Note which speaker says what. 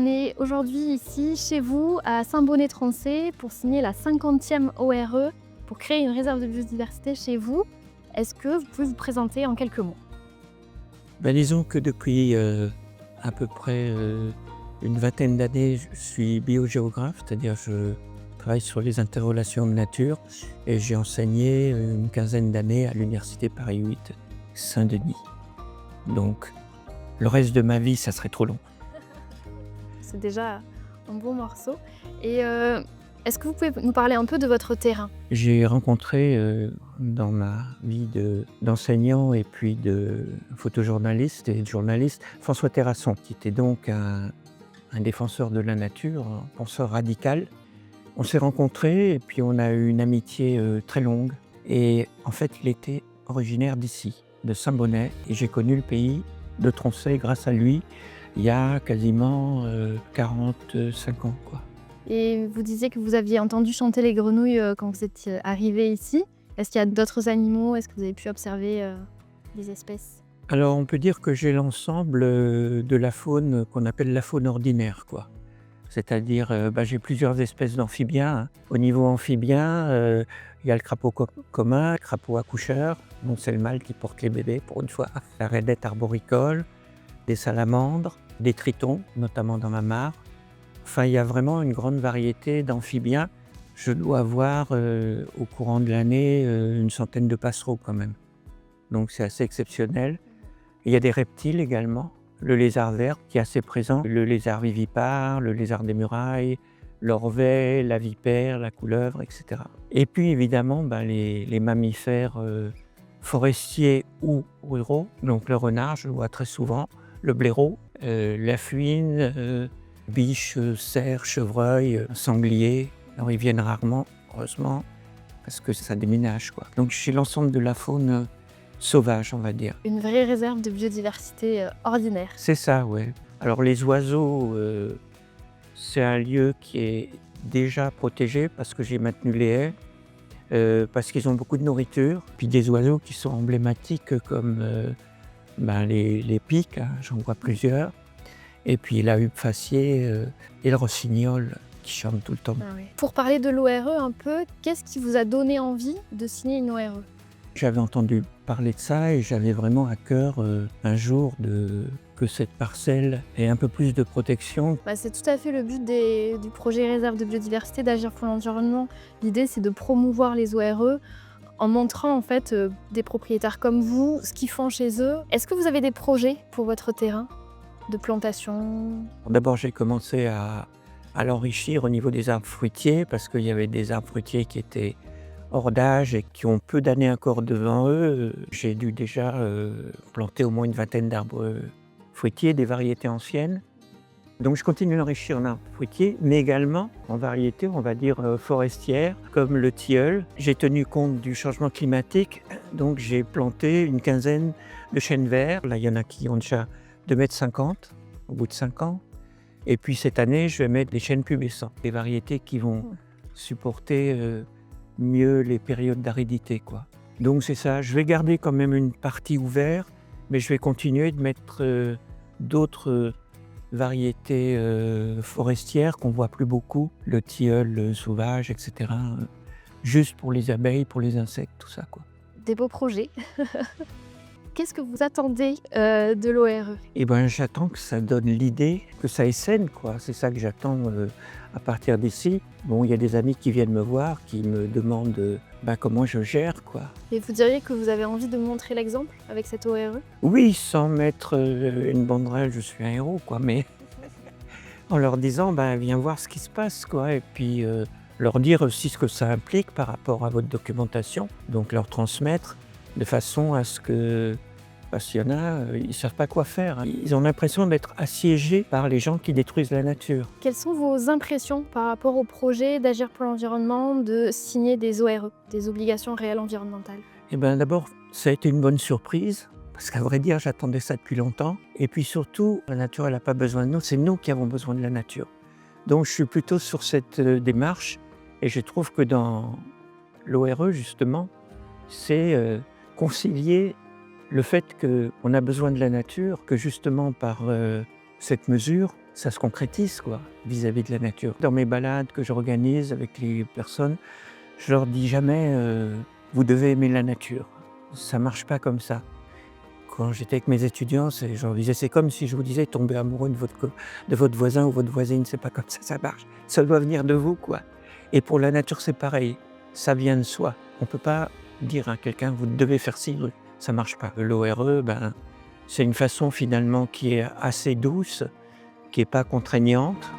Speaker 1: On est aujourd'hui ici, chez vous, à Saint-Bonnet-Trancé, pour signer la 50e ORE, pour créer une réserve de biodiversité chez vous. Est-ce que vous pouvez vous présenter en quelques mots?
Speaker 2: Disons que depuis à peu près une vingtaine d'années, je suis biogéographe, c'est-à-dire je travaille sur les interrelations de nature et j'ai enseigné une quinzaine d'années à l'université Paris 8 Saint-Denis. Donc le reste de ma vie, ça serait trop long.
Speaker 1: C'est déjà un bon morceau. Et est-ce que vous pouvez nous parler un peu de votre terrain?
Speaker 2: J'ai rencontré dans ma vie d'enseignant et puis de photojournaliste et de journaliste François Terrasson, qui était donc un défenseur de la nature, un penseur radical. On s'est rencontrés et puis on a eu une amitié très longue. Et en fait, il était originaire d'ici, de Saint-Bonnet. Et j'ai connu le pays de Trancé grâce à lui il y a quasiment 45 ans, quoi.
Speaker 1: Et vous disiez que vous aviez entendu chanter les grenouilles quand vous étiez arrivé ici. Est-ce qu'il y a d'autres animaux? Est-ce que vous avez pu observer des espèces?
Speaker 2: Alors on peut dire que j'ai l'ensemble de la faune qu'on appelle la faune ordinaire, quoi. C'est-à-dire, j'ai plusieurs espèces d'amphibiens, hein. Au niveau amphibien, il y a le crapaud commun, le crapaud accoucheur, donc c'est le mâle qui porte les bébés pour une fois, la raidette arboricole, des salamandres, des tritons, notamment dans ma mare. Enfin, il y a vraiment une grande variété d'amphibiens. Je dois avoir, au courant de l'année, une centaine de passereaux quand même. Donc c'est assez exceptionnel. Il y a des reptiles également. Le lézard vert qui est assez présent, le lézard vivipare, le lézard des murailles, l'orvet, la vipère, la couleuvre, etc. Et puis évidemment les mammifères forestiers ou ruraux, donc le renard, je le vois très souvent, le blaireau, la fouine, biche, cerf, chevreuil, sanglier. Alors ils viennent rarement, heureusement, parce que ça déménage, quoi. Donc j'ai l'ensemble de la faune sauvage, on va dire.
Speaker 1: Une vraie réserve de biodiversité ordinaire.
Speaker 2: C'est ça, ouais. Alors les oiseaux, c'est un lieu qui est déjà protégé parce que j'ai maintenu les haies, parce qu'ils ont beaucoup de nourriture. Puis des oiseaux qui sont emblématiques comme les pics, hein, j'en vois plusieurs. Et puis la huppe faciée et le rossignol qui chante tout le temps.
Speaker 1: Ah oui. Pour parler de l'ORE un peu, qu'est-ce qui vous a donné envie de signer une ORE?
Speaker 2: J'avais entendu parler de ça et j'avais vraiment à cœur un jour que cette parcelle ait un peu plus de protection.
Speaker 1: C'est tout à fait le but du projet Réserve de biodiversité d'Agir pour l'environnement. L'idée, c'est de promouvoir les ORE en montrant en fait des propriétaires comme vous, ce qu'ils font chez eux. Est-ce que vous avez des projets pour votre terrain de plantation?
Speaker 2: D'abord, j'ai commencé à l'enrichir au niveau des arbres fruitiers parce qu'il y avait des arbres fruitiers qui étaient hors d'âge et qui ont peu d'années encore devant eux. J'ai dû déjà planter au moins une vingtaine d'arbres fruitiers, des variétés anciennes. Donc je continue d'enrichir en arbres fruitiers, mais également en variétés, on va dire, forestières, comme le tilleul. J'ai tenu compte du changement climatique, donc j'ai planté une quinzaine de chênes verts. Là, il y en a qui ont déjà 2,50 m au bout de 5 ans. Et puis cette année, je vais mettre des chênes pubescents, des variétés qui vont supporter mieux les périodes d'aridité, quoi. Donc c'est ça, je vais garder quand même une partie ouverte, mais je vais continuer de mettre d'autres variétés forestières qu'on voit plus beaucoup, le tilleul sauvage, etc. Juste pour les abeilles, pour les insectes, tout ça, quoi.
Speaker 1: Des beaux projets. Qu'est-ce que vous attendez de l'ORE?
Speaker 2: Et j'attends que ça donne l'idée, que ça essaime, quoi. C'est ça que j'attends à partir d'ici. Bon, il y a des amis qui viennent me voir, qui me demandent comment je gère, quoi.
Speaker 1: Et vous diriez que vous avez envie de montrer l'exemple avec cette ORE?
Speaker 2: Oui, sans mettre une banderole, je suis un héros, quoi, mais en leur disant, viens voir ce qui se passe, quoi. Et puis leur dire aussi ce que ça implique par rapport à votre documentation. Donc leur transmettre de façon à ce que, parce qu'il y en a, ils ne savent pas quoi faire, hein. Ils ont l'impression d'être assiégés par les gens qui détruisent la nature.
Speaker 1: Quelles sont vos impressions par rapport au projet d'Agir pour l'environnement de signer des ORE, des obligations réelles environnementales?
Speaker 2: D'abord, ça a été une bonne surprise, parce qu'à vrai dire, j'attendais ça depuis longtemps. Et puis surtout, la nature, elle n'a pas besoin de nous, c'est nous qui avons besoin de la nature. Donc je suis plutôt sur cette démarche, et je trouve que dans l'ORE, justement, c'est concilier le fait qu'on a besoin de la nature, que justement par cette mesure, ça se concrétise quoi, vis-à-vis de la nature. Dans mes balades que j'organise avec les personnes, je leur dis jamais, «Vous devez aimer la nature». Ça marche pas comme ça. Quand j'étais avec mes étudiants, je leur disais: «C'est comme si je vous disais tomber amoureux de votre voisin ou votre voisine, c'est pas comme ça marche. Ça doit venir de vous, quoi». Et pour la nature, c'est pareil, ça vient de soi. On peut pas dire à quelqu'un: «Vous devez faire ci», ça marche pas. L'ORE, ben, c'est une façon finalement qui est assez douce, qui est pas contraignante.